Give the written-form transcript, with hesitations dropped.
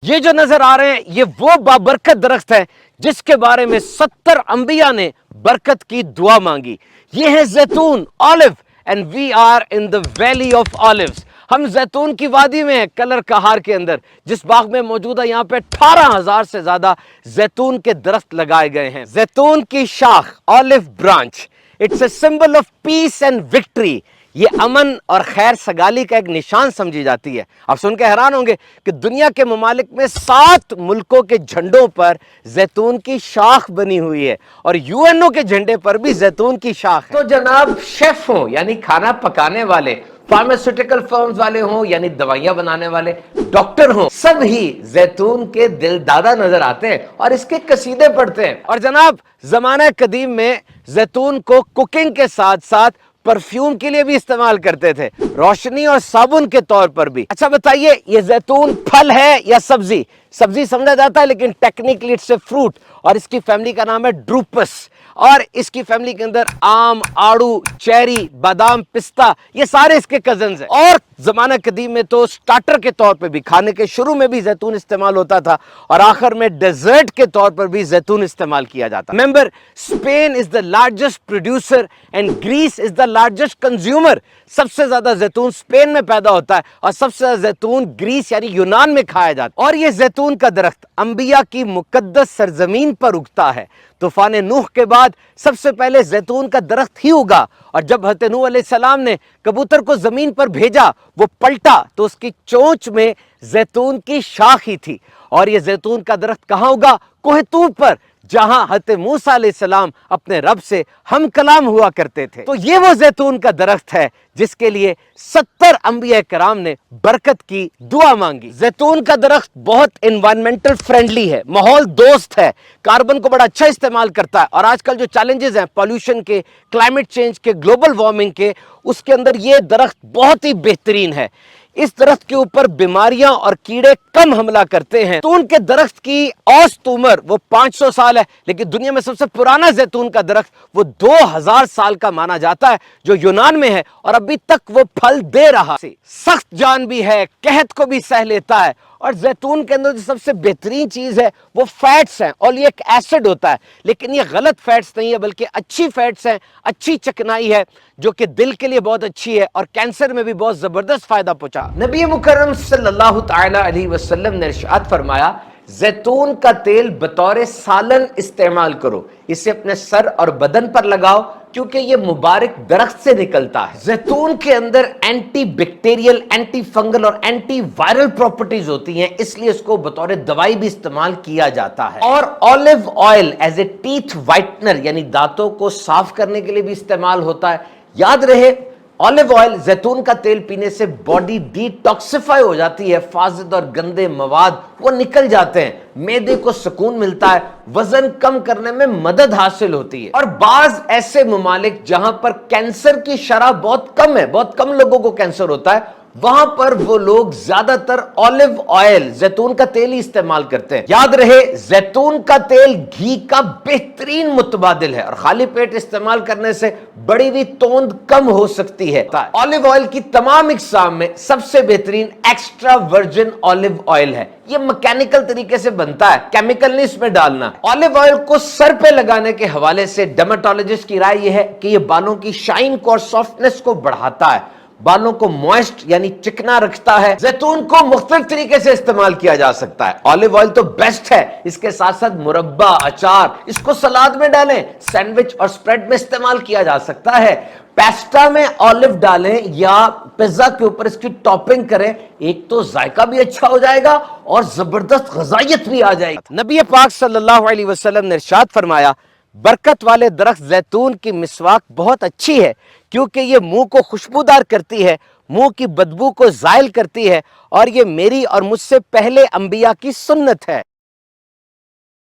یہ جو نظر آ رہے ہیں یہ وہ بابرکت درخت ہے جس کے بارے میں 70 انبیاء نے برکت کی دعا مانگی۔ یہ ہے زیتون olive and we are in the valley of olives۔ ہم زیتون کی وادی میں ہیں، کلر کہار کے اندر، جس باغ میں موجود ہے۔ یہاں پہ 18,000 سے زیادہ زیتون کے درخت لگائے گئے ہیں۔ زیتون کی شاخ olive branch, it's a symbol of peace and victory. یہ امن اور خیر سگالی کا ایک نشان سمجھی جاتی ہے۔ آپ سن کے حیران ہوں گے کہ دنیا کے ممالک میں 7 ملکوں کے جھنڈوں پر زیتون کی شاخ بنی ہوئی ہے، اور UN کے جھنڈے پر بھی زیتون کی شاخ ہے۔ تو جناب شیف ہوں یعنی کھانا پکانے والے، فارماسیوٹیکل فرمز والے ہوں یعنی دوائیاں بنانے والے، ڈاکٹر ہوں، سب ہی زیتون کے دل دادا نظر آتے ہیں اور اس کے قصیدے پڑھتے ہیں۔ اور جناب زمانہ قدیم میں زیتون کو کوکنگ کے ساتھ ساتھ پرفیوم کے لیے بھی استعمال کرتے تھے، روشنی اور صابن کے طور پر بھی۔ اچھا بتائیے، یہ زیتون پھل ہے یا سبزی؟ سبزی سمجھا جاتا ہے لیکن ٹیکنیکلی اٹس اے فروٹ، اور اس کی فیملی کا نام ہے ڈروپس، اور اس کی فیملی کے اندر آم، آڑو، چیری، بادام، پستہ، یہ سارے اس کے کزنز ہیں۔ اور زمانہ قدیم میں تو سٹارٹر کے طور پہ بھی، کھانے کے شروع میں بھی زیتون استعمال ہوتا تھا، اور آخر میں ڈیزرٹ کے طور پر بھی زیتون استعمال کیا جاتا ہے۔ Remember, Spain is the largest producer and Greece is the largest consumer۔ سب سے زیادہ زیتون اسپین میں پیدا ہوتا ہے اور سب سے زیادہ زیتون گریس یعنی یونان میں کھایا جاتا ہے۔ اور یہ زیتون کا درخت انبیاء کی مقدس سرزمین پر اگتا ہے۔ طوفان نوح کے بعد سب سے پہلے زیتون کا درخت ہی اگا، اور جب حضرت نوح علیہ السلام نے کبوتر کو زمین پر بھیجا، وہ پلٹا تو اس کی چونچ میں زیتون کی شاخ ہی تھی۔ اور یہ زیتون کا درخت کہاں اگا؟ کوہ طور پر، جہاں حضرت موسیٰ علیہ السلام اپنے رب سے ہم کلام ہوا کرتے تھے۔ تو یہ وہ زیتون کا درخت ہے جس کے لیے 70 انبیاء کرام نے برکت کی دعا مانگی۔ زیتون کا درخت بہت انوائرمنٹل فرینڈلی ہے، ماحول دوست ہے، کاربن کو بڑا اچھا استعمال کرتا ہے، اور آج کل جو چیلنجز ہیں پولوشن کے، کلائمیٹ چینج کے، گلوبل وارمنگ کے، اس کے اندر یہ درخت بہت ہی بہترین ہے۔ اس درخت کے اوپر بیماریاں اور کیڑے کم حملہ کرتے ہیں۔ زیتون کے درخت کی اوسط عمر وہ 500 سال ہے، لیکن دنیا میں سب سے پرانا زیتون کا درخت وہ 2000 سال کا مانا جاتا ہے، جو یونان میں ہے، اور ابھی تک وہ پھل دے رہا ہے۔ سخت جان بھی ہے، قحط کو بھی سہ لیتا ہے، اور زیتون کے اندر جو سب سے بہترین چیز ہے وہ فیٹس ہیں، اولیک ایسڈ ہوتا ہے، لیکن یہ غلط فیٹس نہیں ہے بلکہ اچھی فیٹس ہیں، اچھی چکنائی ہے جو کہ دل کے لیے بہت اچھی ہے اور کینسر میں بھی بہت زبردست فائدہ پہنچا۔ نبی مکرم صلی اللہ تعالی علیہ وسلم نے ارشاد فرمایا، زیتون کا تیل بطور سالن استعمال کرو، اسے اپنے سر اور بدن پر لگاؤ کیونکہ یہ مبارک درخت سے نکلتا ہے۔ زیتون کے اندر اینٹی بیکٹیریل، اینٹی فنگل اور اینٹی وائرل پراپرٹیز ہوتی ہیں، اس لیے اس کو بطور دوائی بھی استعمال کیا جاتا ہے۔ اور olive oil as a teeth whitener یعنی دانتوں کو صاف کرنے کے لیے بھی استعمال ہوتا ہے۔ یاد رہے، اولیو آئل، زیتون کا تیل پینے سے باڈی ڈی ٹاکسیفائی ہو جاتی ہے، فاسد اور گندے مواد وہ نکل جاتے ہیں، معدے کو سکون ملتا ہے، وزن کم کرنے میں مدد حاصل ہوتی ہے۔ اور بعض ایسے ممالک جہاں پر کینسر کی شرح بہت کم ہے، بہت کم لوگوں کو کینسر ہوتا ہے، وہاں پر وہ لوگ زیادہ تر اولیو آئل، زیتون کا تیل ہی استعمال کرتے ہیں۔ یاد رہے، زیتون کا تیل گھی کا بہترین متبادل ہے، اور خالی پیٹ استعمال کرنے سے بڑی ہوئی توند کم ہو سکتی ہے۔ اولیو آئل کی تمام اقسام میں سب سے بہترین ایکسٹرا ورجن اولیو آئل ہے۔ یہ میکینیکل طریقے سے بنتا ہے، کیمیکل نہیں اس میں ڈالنا۔ اولیو آئل کو سر پہ لگانے کے حوالے سے ڈرماٹولوجسٹ کی رائے یہ ہے کہ یہ بالوں کی شائن کو اور سافٹنس کو بڑھاتا ہے، بالوں کو موئسٹ یعنی چکنا رکھتا ہے۔ زیتون کو مختلف طریقے سے استعمال کیا جا سکتا ہے۔ اولیو آئل تو بیسٹ ہے، اس کے ساتھ ساتھ مربع، اچار، اس کو سلاد میں ڈالیں، سینڈوچ اور سپریڈ میں استعمال کیا جا سکتا ہے۔ پیسٹا میں اولیو ڈالیں یا پیزا کے اوپر اس کی ٹاپنگ کریں، ایک تو ذائقہ بھی اچھا ہو جائے گا اور زبردست غذائیت بھی آ جائے گی۔ نبی پاک صلی اللہ علیہ وسلم نے ارشاد فرمایا، برکت والے درخت زیتون کی مسواک بہت اچھی ہے کیونکہ یہ منہ کو خوشبودار کرتی ہے، منہ کی بدبو کو زائل کرتی ہے، اور یہ میری اور مجھ سے پہلے انبیاء کی سنت ہے۔